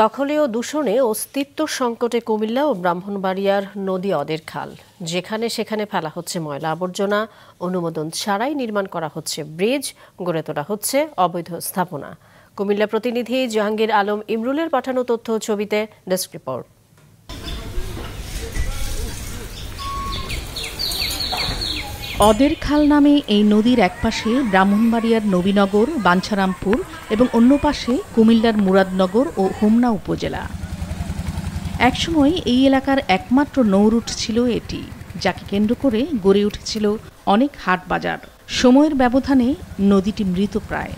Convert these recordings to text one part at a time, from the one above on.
দখলে ও দূষণে অস্তিত্ব সংকটে কুমিল্লা ও ব্রাহ্মণবাড়িয়ার নদী অদের খাল, যেখানে সেখানে ফেলা হচ্ছে ময়লা আবর্জনা, অনুমোদন ছাড়াই নির্মাণ করা হচ্ছে ব্রিজ, গড়ে তোলা হচ্ছে অবৈধ স্থাপনা। কুমিল্লা প্রতিনিধি জাহাঙ্গীর আলম ইমরুলের পাঠানো তথ্য ছবিতে ডেস্ক রিপোর্ট। অদের খাল নামে এই নদীর একপাশে ব্রাহ্মণবাড়িয়ার নবীনগর, বাঞ্ছারামপুর এবং অন্য পাশে কুমিল্লার মুরাদনগর ও হোমনা উপজেলা। একসময় এই এলাকার একমাত্র নৌরুট ছিল এটি, যাকে কেন্দ্র করে গড়ে উঠেছিল অনেক হাট বাজার। সময়ের ব্যবধানে নদীটি মৃতপ্রায়।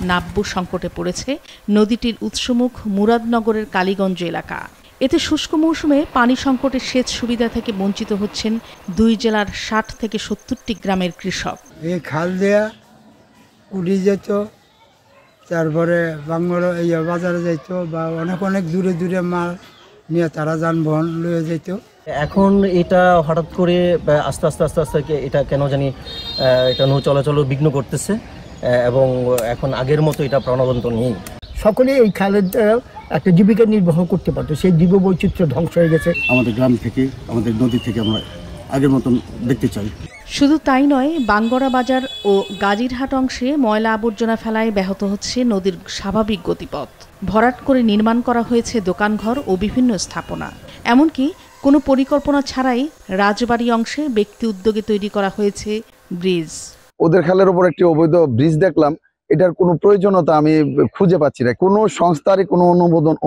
নাব্য সংকটে পড়েছে নদীটির উৎসমুখ মুরাদনগরের কালীগঞ্জ এলাকা। এতে শুষ্ক মৌসুমে পানি সংকটে সেচ সুবিধা থেকে বঞ্চিত হচ্ছেন দুই জেলার ৬০ থেকে ৭০টি গ্রামের কৃষক। এই খাল দেয়া উড়ি যেত, তারপরে বাজারে যাইত বা অনেক দূরে দূরে মাল নিয়ে তারা যানবাহন লয়ে যেত। এখন এটা হঠাৎ করে আস্তে আস্তে এটা কেন জানি এটা নৌ চলাচল বিঘ্ন করতেছে এবং এখন আগের মতো এটা প্রাণবন্ত নেই। সকলে এই খালের দ্বারা একটা জীবিকা নির্বাহ করতে পারতো, সেই জীববৈচিত্র্য ধ্বংস হয়ে গেছে। আমাদের গ্রাম থেকে, আমাদের নদী থেকে আমরা আগের মতন দেখতে চাই। শুধু তাই নয়, বাঙ্গরা বাজার ও গাজীরহাট অংশে ময়লা আবর্জনা ফেলায় ব্যাহত হচ্ছে নদীর স্বাভাবিক গতিপথ। ভরাট করে নির্মাণ করা হয়েছে দোকানঘর ও বিভিন্ন স্থাপনা। এমনকি কোনো পরিকল্পনা ছাড়াই রাজবাড়ী অংশে ব্যক্তি উদ্যোগে তৈরি করা হয়েছে ব্রিজ। ওদের খালের উপর একটি অবৈধ ব্রিজ দেখলাম, এটার কোনো প্রয়োজনীয়তা আমি খুঁজে পাচ্ছি না। কোনো সংস্থারই কোনো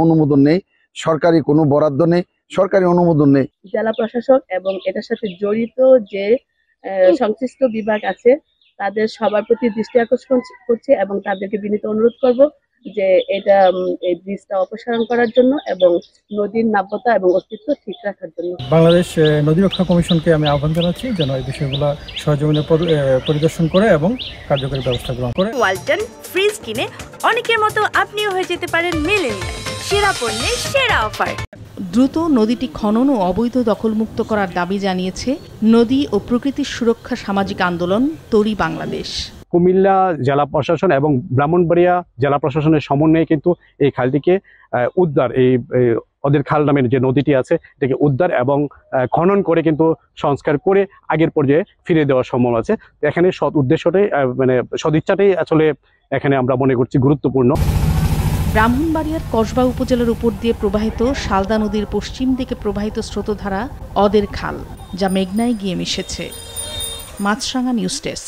অনুমোদন নেই, সরকারি কোনো বরাদ্দ নেই, সরকারি অনুমোদন নেই। জেলা প্রশাসক এবং এটার সাথে জড়িত যে সংশ্লিষ্ট বিভাগ আছে তাদের সবার প্রতি দৃষ্টি আকর্ষণ করছে এবং তাদেরকে বিনীত অনুরোধ করব যে এই ব্রিজটা অপসারণ করার জন্য এবং নদীর নাব্যতা এবং অস্তিত্ব ঠিক রাখার জন্য। বাংলাদেশ নদী রক্ষা কমিশনকে আমি আহ্বান জানাচ্ছি যেন এই বিষয়গুলো সরজমিনে পরিদর্শন করে এবং কার্যকরী ব্যবস্থা গ্রহণ করে। ওয়ালটন ফ্রিজ কিনে অনেকের মতো আপনিও হয়ে যেতে পারেন মিলেনিয়াল, সেরা পণ্যের সেরা অফার। দ্রুত নদীটি খনন ও অবৈধ দখলমুক্ত করার দাবি জানিয়েছে নদী ও প্রকৃতির সুরক্ষা সামাজিক আন্দোলন তরি বাংলাদেশ। কুমিল্লা জেলা প্রশাসন এবং ব্রাহ্মণবাড়িয়া জেলা প্রশাসনের সমন্বয়ে কিন্তু এই খালটিকে উদ্ধার, এই ওদের খাল নামের যে নদীটি আছে এটাকে উদ্ধার এবং খনন করে কিন্তু সংস্কার করে আগের পর্যায়ে ফিরে দেওয়ার সম্ভব আছে। এখানে সৎ উদ্দেশ্যটাই সদিচ্ছাটাই আসলে এখানে আমরা মনে করছি গুরুত্বপূর্ণ। ব্রাহ্মণবাড়িয়ার কসবা উপজেলার উপর দিয়ে প্রবাহিত শালদা নদীর পশ্চিম দিকে প্রবাহিত স্রোতধারা অদের খাল, যা মেঘনায় গিয়ে মিশেছে। মাছরাঙা নিউজ ডেস্ক।